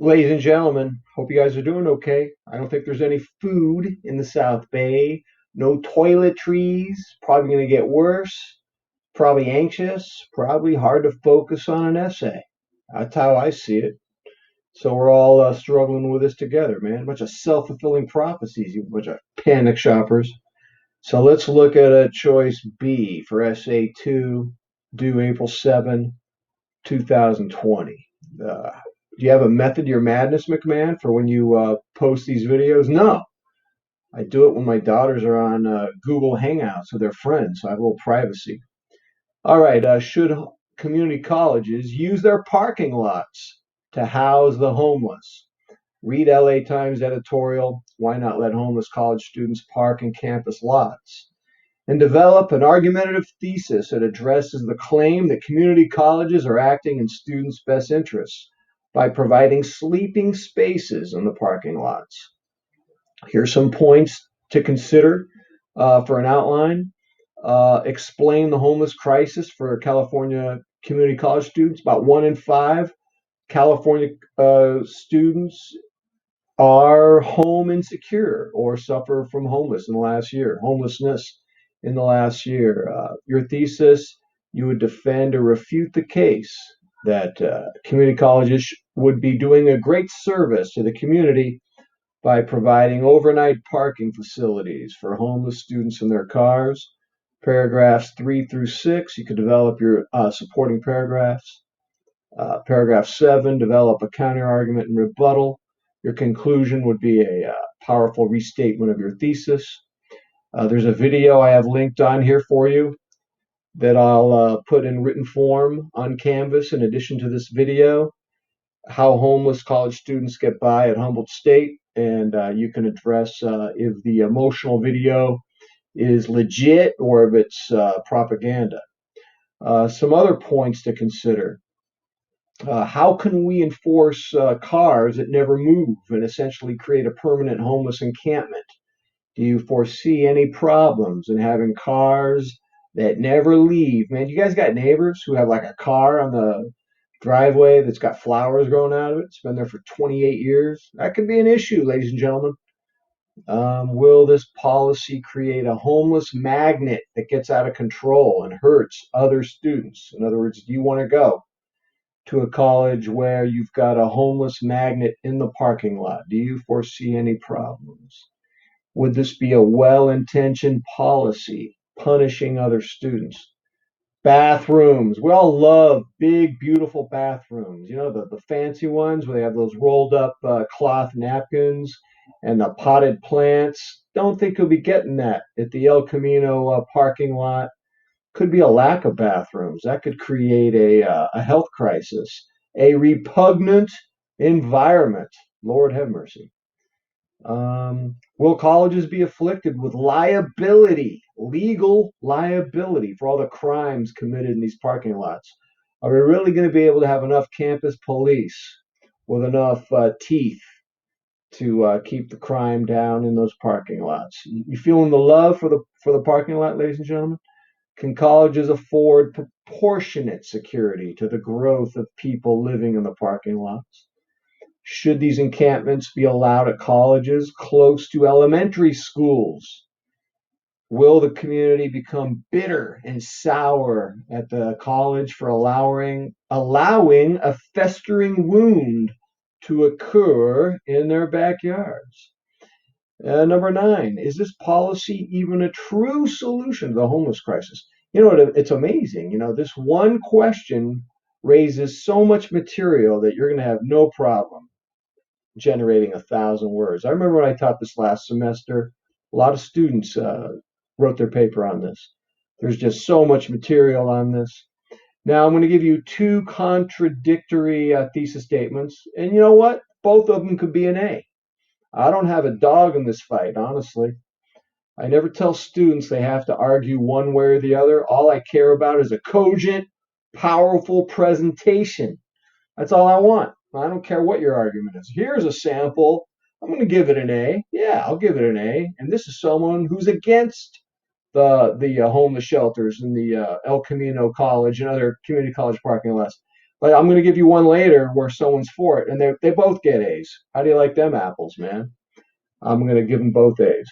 Ladies and gentlemen, hope you guys are doing okay. I don't think there's any food in the South Bay, no toiletries, probably going to get worse, probably anxious, probably hard to focus on an essay. That's how I see it. So we're all struggling with this together, man. A bunch of self-fulfilling prophecies, you bunch of panic shoppers. So let's look at choice B for essay 2, due April 7, 2020. Uh, do you have a method to your madness, McMahon, for when you post these videos? No. I do it when my daughters are on Google Hangouts with their friends, so I have a little privacy. All right. Should community colleges use their parking lots to house the homeless? Read LA Times editorial, Why Not Let Homeless College Students Park in Campus Lots? And develop an argumentative thesis that addresses the claim that community colleges are acting in students' best interests by providing sleeping spaces in the parking lots. Here's some points to consider for an outline. Explain the homeless crisis for California community college students. About 1 in 5 California students are home insecure or suffer from homelessness in the last year. Your thesis, you would defend or refute the case that community colleges would be doing a great service to the community by providing overnight parking facilities for homeless students in their cars. Paragraphs 3 through 6, you could develop your supporting paragraphs. Paragraph 7, develop a counter argument and rebuttal. Your conclusion would be a powerful restatement of your thesis. There's a video I have linked on here for you that I'll put in written form on Canvas in addition to this video. How homeless college students get by at Humboldt State, and you can address if the emotional video is legit or if it's propaganda. Some other points to consider. How can we enforce cars that never move and essentially create a permanent homeless encampment? Do you foresee any problems in having cars that never leave? Man, you guys got neighbors who have like a car on the driveway that's got flowers growing out of it? It's been there for 28 years. That could be an issue, ladies and gentlemen. Will this policy create a homeless magnet that gets out of control and hurts other students? In other words, do you want to go to a college where you've got a homeless magnet in the parking lot? Do you foresee any problems? Would this be a well-intentioned policy punishing other students? Bathrooms. We all love big, beautiful bathrooms. You know, the fancy ones where they have those rolled up cloth napkins and the potted plants. Don't think you'll be getting that at the El Camino parking lot. Could be a lack of bathrooms. That could create a health crisis, a repugnant environment. Lord have mercy. Will colleges be afflicted with liability, legal liability for all the crimes committed in these parking lots? Are we really going to be able to have enough campus police with enough teeth to keep the crime down in those parking lots? You feeling the love for the parking lot, ladies and gentlemen? Can colleges afford proportionate security to the growth of people living in the parking lots? Should these encampments be allowed at colleges close to elementary schools? Will the community become bitter and sour at the college for allowing a festering wound to occur in their backyards? Number 9, is this policy even a true solution to the homeless crisis? You know, it's amazing. You know, this one question raises so much material that you're going to have no problem generating 1,000 words. I remember when I taught this last semester, a lot of students wrote their paper on this. There's just so much material on this. Now I'm going to give you two contradictory thesis statements, and you know what? Both of them could be an A. I don't have a dog in this fight, honestly. I never tell students they have to argue one way or the other. All I care about is a cogent, powerful presentation. That's all I want. I don't care what your argument is. Here's a sample. I'm going to give it an A. Yeah, I'll give it an A. And this is someone who's against the homeless shelters in the El Camino College and other community college parking lots. But I'm going to give you one later where someone's for it, and they both get A's. How do you like them apples, man? I'm going to give them both A's.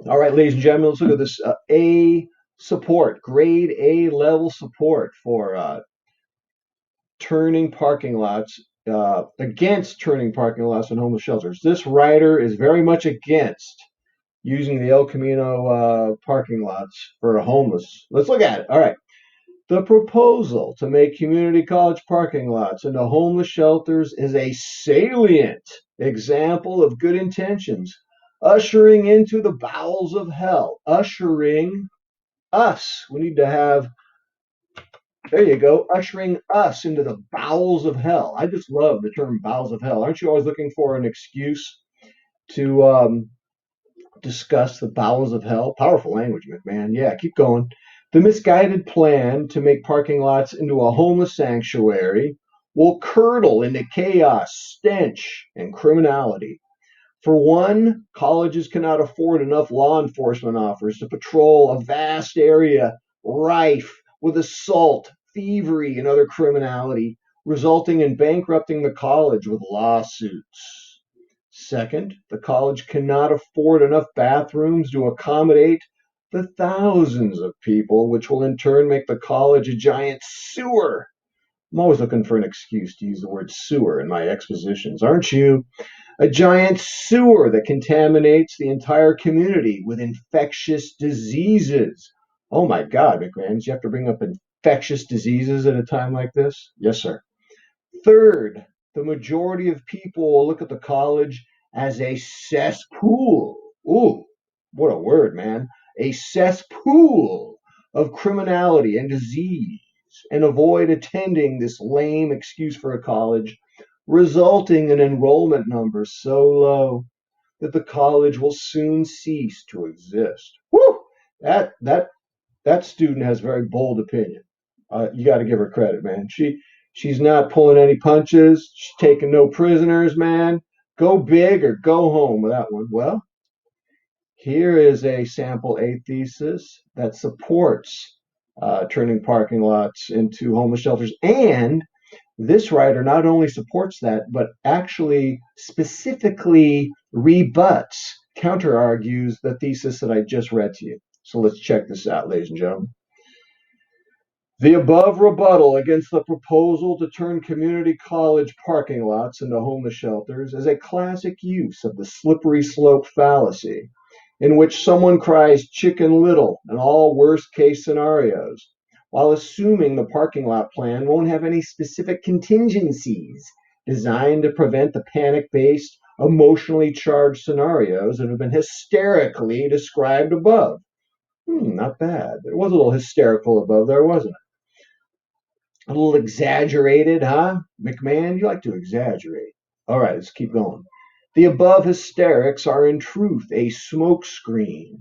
All right, ladies and gentlemen, let's look at this A support, grade A level support for turning parking lots, against turning parking lots in homeless shelters. This writer is very much against using the El Camino parking lots for homeless. Let's look at it. All right. The proposal to make community college parking lots into homeless shelters is a salient example of good intentions, ushering into the bowels of hell, ushering us. We need to have, there you go, ushering us into the bowels of hell. I just love the term bowels of hell. Aren't you always looking for an excuse to discuss the bowels of hell? Powerful language, McMahon. Yeah, keep going. The misguided plan to make parking lots into a homeless sanctuary will curdle into chaos, stench, and criminality. For one, colleges cannot afford enough law enforcement officers to patrol a vast area rife with assault, thievery, and other criminality, resulting in bankrupting the college with lawsuits. Second, the college cannot afford enough bathrooms to accommodate the thousands of people, which will in turn make the college a giant sewer. I'm always looking for an excuse to use the word sewer in my expositions, aren't you? A giant sewer that contaminates the entire community with infectious diseases. Oh my God, McMahon, do you have to bring up infectious diseases at a time like this? Yes, sir. Third, the majority of people will look at the college as a cesspool. Ooh, what a word, man. A cesspool of criminality and disease, and avoid attending this lame excuse for a college, resulting in enrollment numbers so low that the college will soon cease to exist. Woo! That student has very bold opinion. You got to give her credit, man. She's not pulling any punches. She's taking no prisoners, man. Go big or go home with that one. Well, here is a sample A thesis that supports turning parking lots into homeless shelters. And this writer not only supports that, but actually specifically rebuts, counter argues the thesis that I just read to you. So let's check this out, ladies and gentlemen. The above rebuttal against the proposal to turn community college parking lots into homeless shelters is a classic use of the slippery slope fallacy, in which someone cries chicken little in all worst case scenarios, while assuming the parking lot plan won't have any specific contingencies designed to prevent the panic based, emotionally charged scenarios that have been hysterically described above. Not bad. There was a little hysterical above there, wasn't it? A little exaggerated, huh? McMahon, you like to exaggerate. All right, let's keep going. The above hysterics are in truth a smokescreen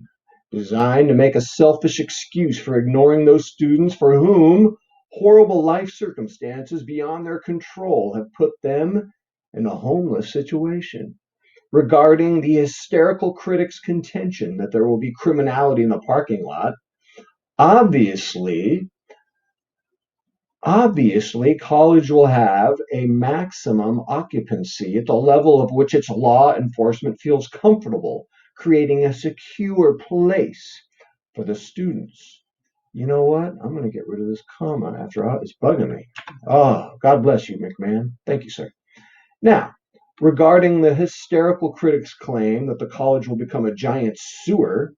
designed to make a selfish excuse for ignoring those students for whom horrible life circumstances beyond their control have put them in a homeless situation. Regarding the hysterical critic's contention that there will be criminality in the parking lot, obviously, Obviously, college will have a maximum occupancy at the level of which its law enforcement feels comfortable, creating a secure place for the students. You know what? I'm going to get rid of this comma after all. It's bugging me. Oh, God bless you, McMahon. Thank you, sir. Now, regarding the hysterical critic's claim that the college will become a giant sewer,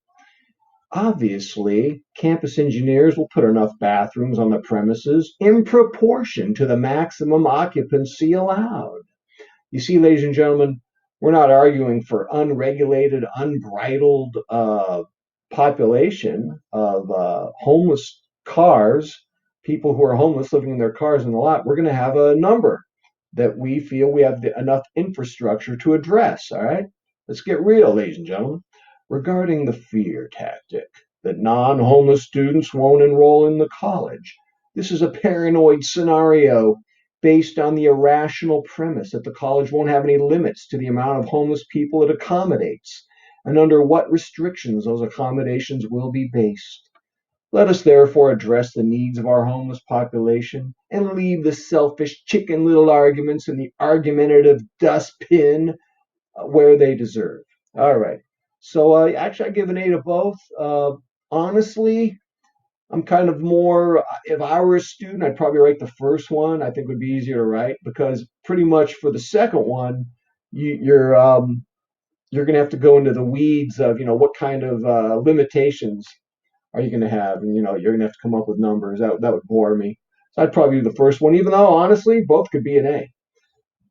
obviously, campus engineers will put enough bathrooms on the premises in proportion to the maximum occupancy allowed. You see, ladies and gentlemen, we're not arguing for unregulated, unbridled population of homeless cars, people who are homeless living in their cars in the lot. We're going to have a number that we feel we have enough infrastructure to address. All right, let's get real, ladies and gentlemen. Regarding the fear tactic that non homeless students won't enroll in the college, this is a paranoid scenario based on the irrational premise that the college won't have any limits to the amount of homeless people it accommodates and under what restrictions those accommodations will be based. Let us therefore address the needs of our homeless population and leave the selfish chicken little arguments in the argumentative dustbin where they deserve. All right. So actually, I give an A to both. Honestly, I'm kind of more, if I were a student, I'd probably write the first one. I think would be easier to write because pretty much for the second one, you're going to have to go into the weeds of, what kind of limitations are you going to have? And, you're going to have to come up with numbers. That would bore me. So I'd probably do the first one, even though honestly, both could be an A.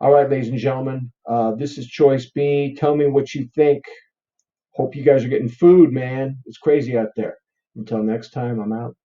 All right, ladies and gentlemen, this is Choice B. Tell me what you think. Hope you guys are getting food, man. It's crazy out there. Until next time, I'm out.